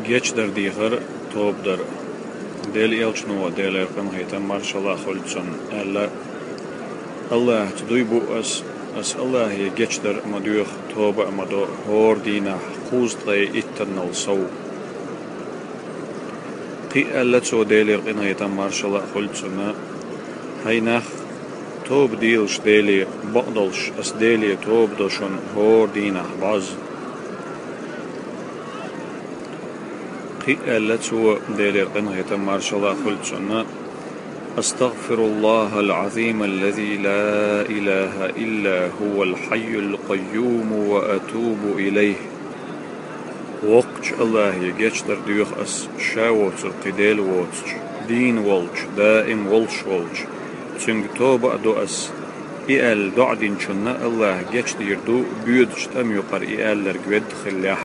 geç der diğer top der del elçnu del erkan haytan marşallah holtson alla Allah tuduy bu as Allah geç der maduh toba madu hor dina quztay ittanal saw قي alla so del erkan haytan marşallah holtsona haynach توب ديلش ديلي بقدلش اس ديلي توب دوشون هور دينا باز قي ألتو ديلي قنهة مارشالله خلتشنا أستغفر الله العظيم الذي لا إله إلا هو الحي القيوم وأتوب إليه وقت الله يجتر ديوخ أس شاوت القديل ووتش دين والش دائم والش Çünkü toba duas İel da'din çunna Allah geç dirdu büyüdüştem yuqar İeller güved xillah